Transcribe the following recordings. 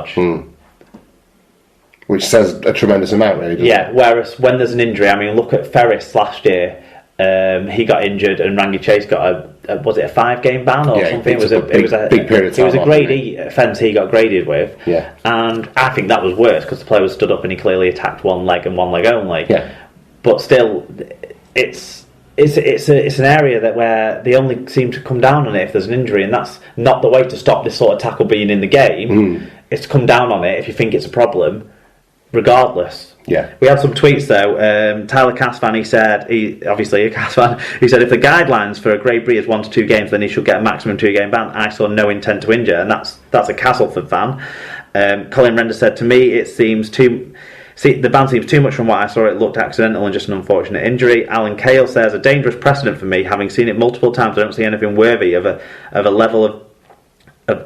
charge. Which says a tremendous amount, really, doesn't it? Whereas when there's an injury, I mean, look at Ferris last year. He got injured, and Rangi Chase got was it a 5-game ban or something? It was a big period of time. It was a grade E offence he got graded with. Yeah. And I think that was worse because the player was stood up and he clearly attacked one leg and one leg only. Yeah. But still, it's an area that where they only seem to come down on it if there's an injury, and that's not the way to stop this sort of tackle being in the game. It's to come down on it if you think it's a problem, regardless. Yeah. We had some tweets though. Tyler Casvan, he said, obviously a Casvan, he said if the guidelines for a Grade B is 1 to 2 games, then he should get a maximum 2-game ban. I saw no intent to injure, and that's a Castleford fan. Colin Render said, to me it seems too... the ban seems too much from what I saw. It looked accidental and just an unfortunate injury. Alan Cale says, a dangerous precedent for me. Having seen it multiple times, I don't see anything worthy of a level of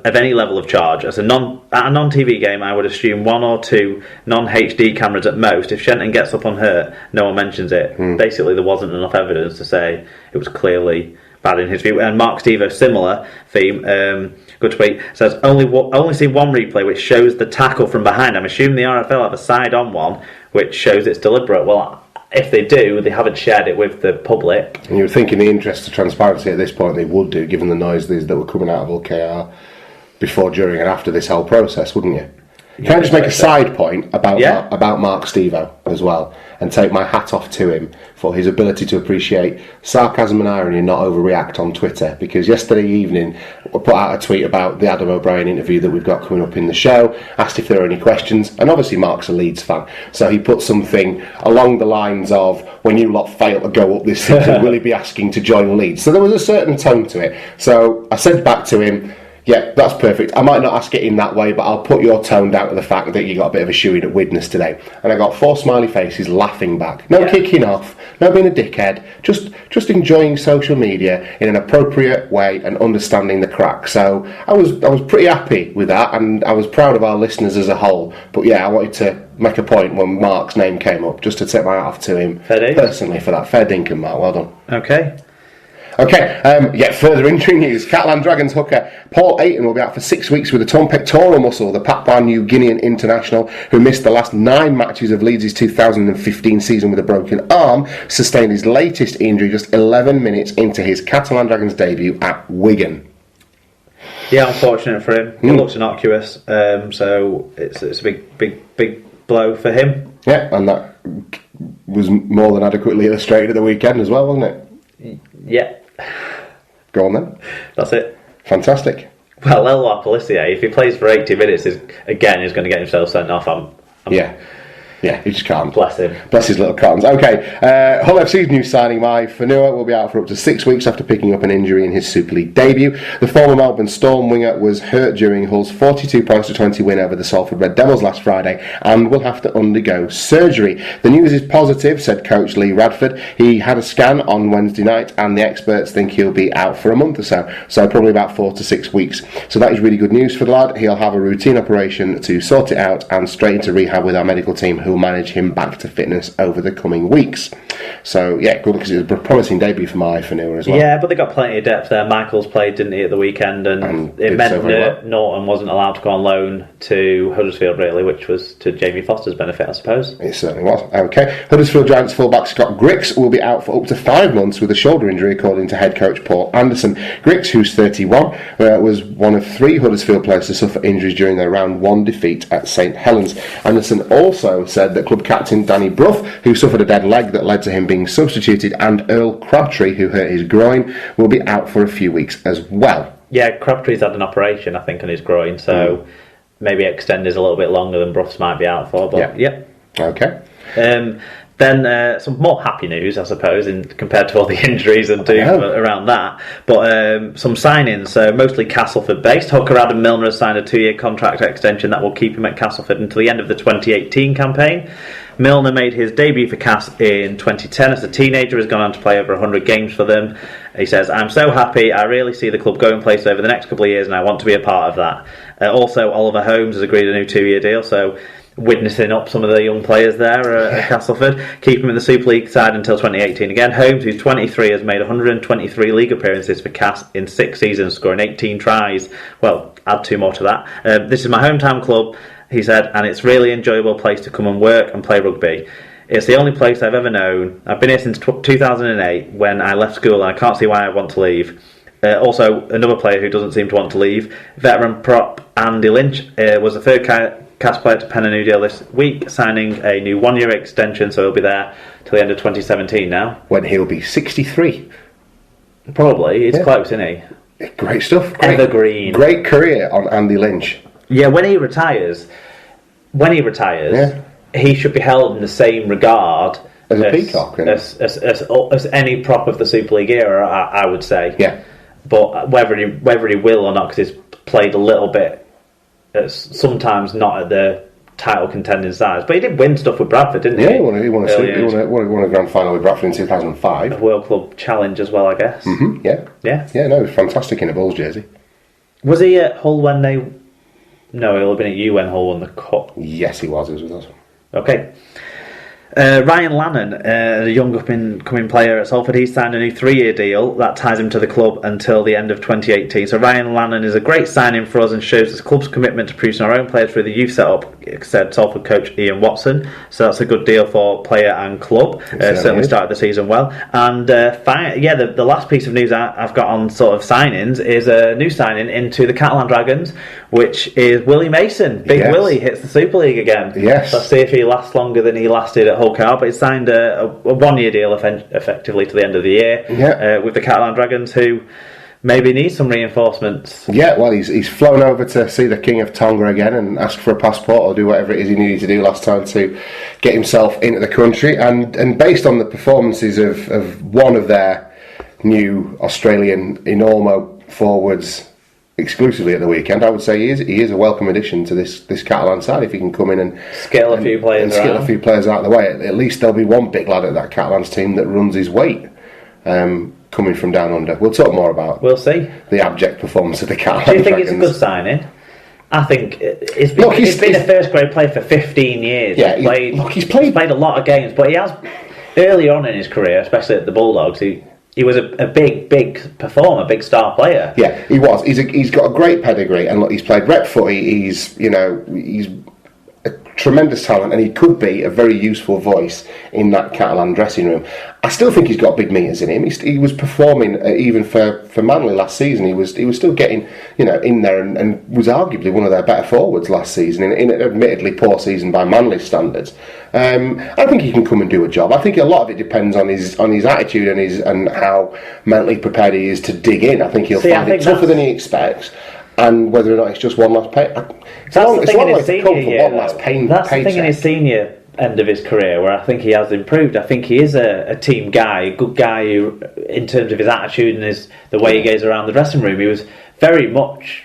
any level of charge. At a non-TV game, I would assume 1 or 2 non-HD cameras at most. If Shenton gets up unhurt, no one mentions it. Basically, there wasn't enough evidence to say it was clearly bad in his view. And Mark Stevo, similar theme, good tweet, says, only seen one replay which shows the tackle from behind. I'm assuming the RFL have a side-on one which shows it's deliberate. Well, if they do, they haven't shared it with the public. And you would think in the interest of transparency at this point they would do, given the noises that were coming out of OKR before, during and after this whole process, wouldn't you? Can I just make a side point about Mark Stevo as well, and take my hat off to him for his ability to appreciate sarcasm and irony and not overreact on Twitter? Because yesterday evening I put out a tweet about the Adam O'Brien interview that we've got coming up in the show, asked if there are any questions, and obviously Mark's a Leeds fan, so he put something along the lines of, when you lot fail to go up this season, will he be asking to join Leeds? So there was a certain tone to it. So I said back to him, yeah, that's perfect. I might not ask it in that way, but I'll put your tone down to the fact that you got a bit of a shoe-in at Widnes today. And I got 4 smiley faces laughing back. No kicking off, no being a dickhead, just enjoying social media in an appropriate way and understanding the crack. So I was pretty happy with that, and I was proud of our listeners as a whole. But yeah, I wanted to make a point when Mark's name came up, just to take my hat off to him personally for that. Fair dinkum, Mark. Well done. Okay, further injury news. Catalan Dragons hooker Paul Ayton will be out for 6 weeks with a torn pectoral muscle. The Papua New Guinean international, who missed the last 9 matches of Leeds' 2015 season with a broken arm, sustained his latest injury just 11 minutes into his Catalan Dragons debut at Wigan. Yeah, unfortunate for him. It looks innocuous, so it's a big blow for him. Yeah, and that was more than adequately illustrated at the weekend as well, wasn't it? Yeah. Go on then. That's it. Fantastic. Well, Elwar Policia, if he plays for 80 minutes, he's going to get himself sent off. Yeah, he just can't. Bless him. Bless his little cottons. Okay, Hull FC's new signing, Mai Fanua, will be out for up to 6 weeks after picking up an injury in his Super League debut. The former Melbourne Storm winger was hurt during Hull's 42-20 win over the Salford Red Devils last Friday and will have to undergo surgery. The news is positive, said coach Lee Radford. He had a scan on Wednesday night and the experts think he'll be out for a month or so probably about 4 to 6 weeks. So that is really good news for the lad. He'll have a routine operation to sort it out and straight into rehab with our medical team, who will manage him back to fitness over the coming weeks. So yeah, good, because it was a promising debut for Mai Fanua as well. Yeah, but they got plenty of depth there. Michaels played, didn't he, at the weekend, and it meant Norton wasn't allowed to go on loan to Huddersfield, really, which was to Jamie Foster's benefit, I suppose. It certainly was. Okay, Huddersfield Giants fullback Scott Griggs will be out for up to 5 months with a shoulder injury, according to head coach Paul Anderson. Griggs, who's 31, was one of 3 Huddersfield players to suffer injuries during their round 1 defeat at St Helens. Anderson also said that club captain Danny Brough, who suffered a dead leg that led to him being substituted, and Earl Crabtree, who hurt his groin, will be out for a few weeks as well. Yeah, Crabtree's had an operation, I think, on his groin, so maybe extended a little bit longer than Brough's might be out for, but yeah. Okay. Then some more happy news, I suppose, compared to all the injuries and doom around that. But some signings, mostly Castleford-based. Hooker Adam Milner has signed a 2-year contract extension that will keep him at Castleford until the end of the 2018 campaign. Milner made his debut for Cass in 2010 as a teenager, has gone on to play over 100 games for them. He says, I'm so happy, I really see the club going places over the next couple of years and I want to be a part of that. Also, Oliver Holmes has agreed a new 2-year deal, so witnessing up some of the young players there at Castleford. Keep him in the Super League side until 2018 again. Holmes, who's 23, has made 123 league appearances for Cass in 6 seasons, scoring 18 tries. Well, add 2 more to that. This is my hometown club, he said, and it's a really enjoyable place to come and work and play rugby. It's the only place I've ever known. I've been here since 2008 when I left school, and I can't see why I want to leave. Also, another player who doesn't seem to want to leave, veteran prop Andy Lynch, was the third Cass player to pen a new deal this week, signing a new 1-year extension, so he'll be there till the end of 2017 now. When he'll be 63. Probably. He's close, isn't he? Great stuff. Evergreen. Great career on Andy Lynch. Yeah, when he retires, he should be held in the same regard as a peacock, as any prop of the Super League era, I would say. Yeah. But whether he will or not, because he's played a little bit, sometimes not at the title contending size. But he did win stuff with Bradford, didn't he? Yeah, he won a grand final with Bradford in 2005. A World Club Challenge as well, I guess. Mm-hmm, yeah. Yeah, no, he was fantastic in a Bulls jersey. Was he at Hull when they... No, he'll have been at you when Hull won the Cup. Yes, he was. He was with us. Okay. Ryan Lannon, a young up-and-coming player at Salford, he's signed a new 3-year deal that ties him to the club until the end of 2018. So Ryan Lannon is a great signing for us and shows the club's commitment to producing our own players through the youth setup, said Salford coach Ian Watson. So that's a good deal for player and club. Certainly started the season well. And the last piece of news I've got on sort of signings is a new signing into the Catalan Dragons, which is Willie Mason. Big Willie hits the Super League again. Yes. Let's see if he lasts longer than he lasted at Hull Car, but he's signed a 1-year deal effectively to the end of the year with the Catalan Dragons, who maybe need some reinforcements. Yeah, well, he's flown over to see the King of Tonga again and ask for a passport or do whatever it is he needed to do last time to get himself into the country. And based on the performances of one of their new Australian Enormo forwards exclusively at the weekend, I would say he is a welcome addition to this Catalan side if he can come in and skill a few players out of the way. At least there'll be one big lad at that Catalans team that runs his weight. Coming from down under. We'll talk more about the abject performance of the Catalan Do you think Dragons. It's a good signing? I think he's been a first grade player for 15 years. Yeah, he's played a lot of games, but he has early on in his career, especially at the Bulldogs, he was a big performer, big star player. Yeah, he was. He's got a great pedigree, and look, he's played rep footy. He's a tremendous talent, and he could be a very useful voice in that Catalan dressing room. I still think he's got big meters in him. He was performing even for Manly last season. He was still getting in there and was arguably one of their better forwards last season in an admittedly poor season by Manly standards. I think he can come and do a job. I think a lot of it depends on his attitude and how mentally prepared he is to dig in. I think he'll find it tougher than he expects. And whether or not it's just one last pain. That's the thing in his senior end of his career where I think he has improved. I think he is a team guy, a good guy who, in terms of his attitude and the way he goes around the dressing room, he was very much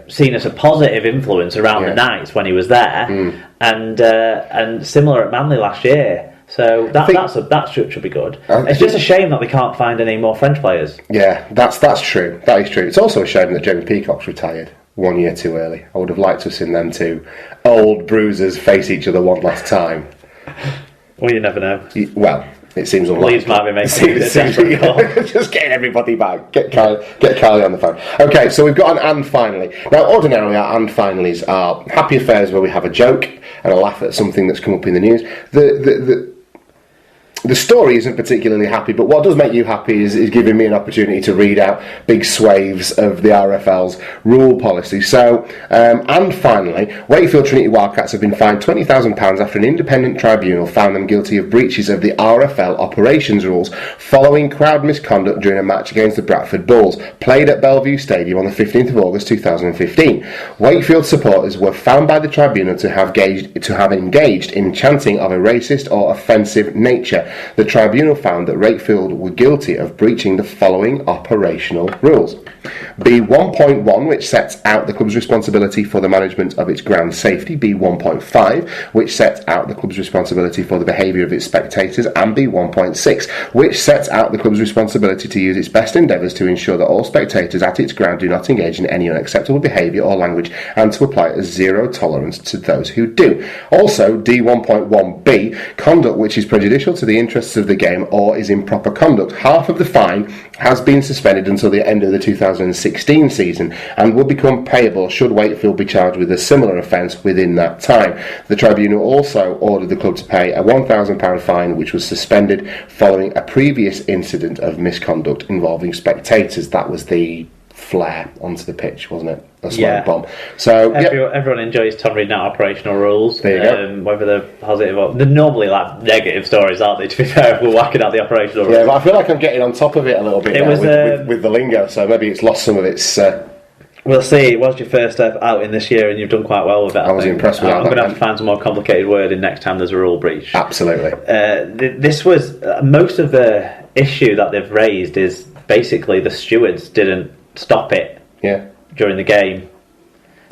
seen as a positive influence around the nights when he was there, and similar at Manly last year. So that should be good. It's just a shame that they can't find any more French players. Yeah, that's true. That is true. It's also a shame that Jamie Peacock's retired 1 year too early. I would have liked to have seen them two old bruisers face each other one last time. Well, you never know. Well, it seems unlikely. Leeds might be making a desperate call. Just getting everybody back. Get Carly on the phone. Okay, so we've got an and finally. Now, ordinarily our and finallys are happy affairs where we have a joke and a laugh at something that's come up in the news. The story isn't particularly happy, but what does make you happy is giving me an opportunity to read out big swathes of the RFL's rule policy. So, and finally, Wakefield Trinity Wildcats have been fined £20,000 after an independent tribunal found them guilty of breaches of the RFL operations rules following crowd misconduct during a match against the Bradford Bulls, played at Bellevue Stadium on the 15th of August 2015. Wakefield supporters were found by the tribunal to have engaged in chanting of a racist or offensive nature. Spreaker, the tribunal found that Wakefield were guilty of breaching the following operational rules. B1.1, which sets out the club's responsibility for the management of its ground safety, B1.5, which sets out the club's responsibility for the behaviour of its spectators, and B1.6, which sets out the club's responsibility to use its best endeavours to ensure that all spectators at its ground do not engage in any unacceptable behaviour or language, and to apply a zero tolerance to those who do. Also, D1.1b, conduct which is prejudicial to the interests of the game or is improper conduct. Half of the fine has been suspended until the end of the 2016 season and will become payable should Wakefield be charged with a similar offence within that time. The tribunal also ordered the club to pay a £1,000 fine, which was suspended following a previous incident of misconduct involving spectators. That was the flare onto the pitch, wasn't it? A smoke bomb. So everyone enjoys Tom reading out operational rules. There you go. Whether they're positive or they're normally like negative stories, aren't they? To be fair, if we're whacking out the operational rules. Yeah, but I feel like I'm getting on top of it a little bit with the lingo. So maybe it's lost some of its. We'll see. It was your first step out in this year, and you've done quite well with it. I was impressed with that. I'm going to have to find some more complicated wording next time there's a rule breach. Absolutely. This was most of the issue that they've raised is basically the stewards didn't stop it. Yeah. During the game.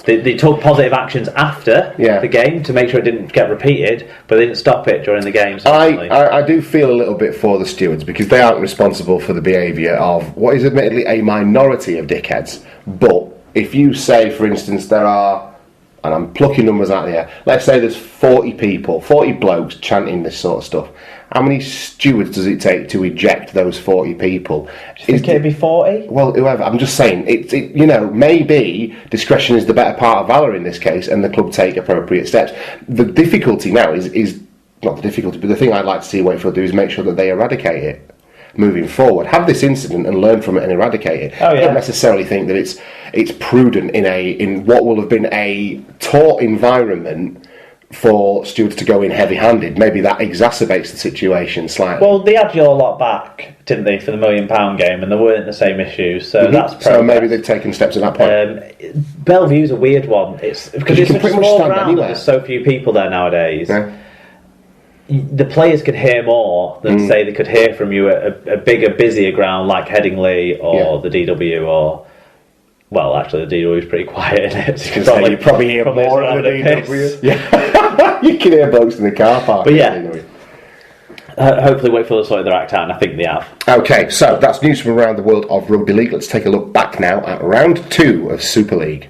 They took positive actions after the game to make sure it didn't get repeated, but they didn't stop it during the game. I do feel a little bit for the stewards because they aren't responsible for the behaviour of what is admittedly a minority of dickheads. But if you say, for instance, there are, and I'm plucking numbers out of the air, let's say there's 40 people, 40 blokes chanting this sort of stuff. How many stewards does it take to eject those 40 people? Do you think it'd be 40? Well, whoever. I'm just saying, maybe discretion is the better part of valour in this case, and the club take appropriate steps. The difficulty now is not the difficulty, but the thing I'd like to see Wakefield do is make sure that they eradicate it moving forward. Have this incident and learn from it and eradicate it. I don't necessarily think that it's prudent in what will have been a taut environment for stewards to go in heavy-handed. Maybe that exacerbates the situation slightly. Well, they had your lot back, didn't they, for the £1 million game, and there weren't the same issues, so that's progress. So maybe they've taken steps at that point. Bellevue's a weird one. It's because it's such a small ground, there's so few people there nowadays. Yeah. The players could hear more than say they could hear from you at a bigger, busier ground like Headingley or the DW or... Well, actually, the DW is pretty quiet, isn't it? You probably hear more at the DW. Yeah. You can hear blokes in the car park. But hopefully Wakefield have sorted their act out, and I think they have. Okay, so that's news from around the world of Rugby League. Let's take a look back now at round 2 of Super League.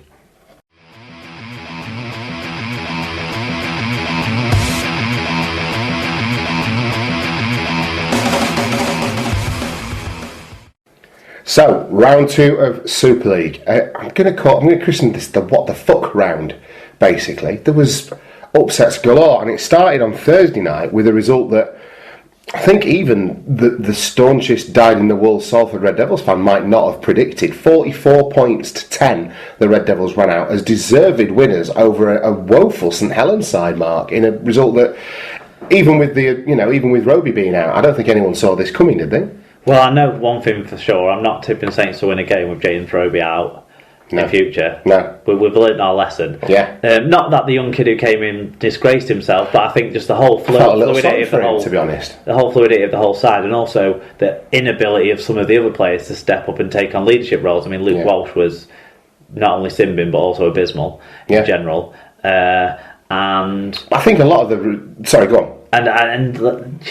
So, round 2 of Super League. I'm going to christen this the what the fuck round, basically. There was upsets galore, and it started on Thursday night with a result that I think even the staunchest dyed-in-the-wool Salford Red Devils fan might not have predicted. 44 points to 10 the Red Devils ran out as deserved winners over a woeful St Helens side, Mark, in a result that, even with Roby being out, I don't think anyone saw this coming, did they? Well, I know one thing for sure. I'm not tipping Saints to win a game with James Roby out in future. No. We've learned our lesson. Yeah. Not that the young kid who came in disgraced himself, but I think just the whole fluidity of the whole, to be honest. The whole fluidity of the whole side, and also the inability of some of the other players to step up and take on leadership roles. I mean, Luke Walsh was not only simbing but also abysmal in general. And I think a lot of the... Sorry, go on. And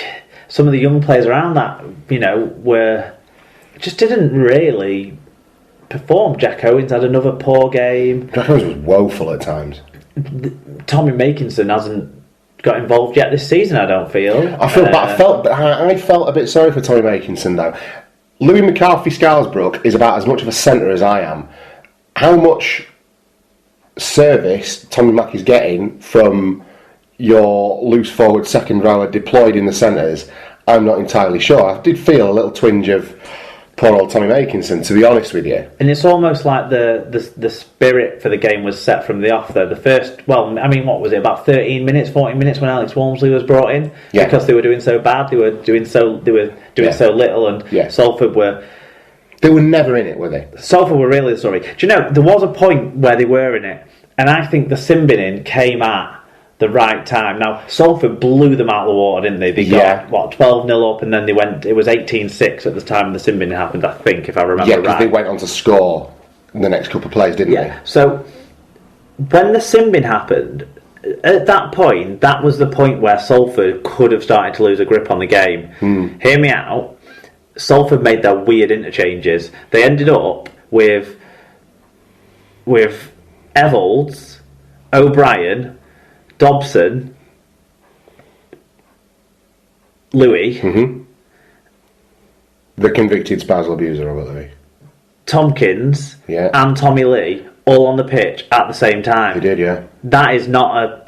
some of the young players around that, just didn't really perform. Jack Owens had another poor game. Jack Owens was woeful at times. Tommy Makinson hasn't got involved yet this season, I don't feel. I felt a bit sorry for Tommy Makinson, though. Louis McCarthy-Scarsbrook is about as much of a centre as I am. How much service Tommy Mack is getting from your loose forward second rower deployed in the centres, I'm not entirely sure. I did feel a little twinge of poor old Tommy Makinson, to be honest with you. And it's almost like the spirit for the game was set from the off, though. The first, what was it, about 13 minutes, 14 minutes when Alex Walmsley was brought in? Yeah. Because they were doing so bad, they were doing so little, and Salford were... They were never in it, were they? Salford were really sorry. Do you know, there was a point where they were in it, and I think the simbing in came at the right time. Now, Salford blew them out of the water, didn't they? They got, 12-0 up, and then it was 18-6 at the time the sin bin happened, I think, if I remember right. Yeah, because they went on to score in the next couple of plays, didn't they? So, when the sin bin happened, at that point, that was the point where Salford could have started to lose a grip on the game. Hear me out. Salford made their weird interchanges. They ended up with Evolds, O'Brien, Dobson, Louis, the convicted spousal abuser of Louis, Tompkins, and Tommy Lee all on the pitch at the same time. He did, yeah. That is not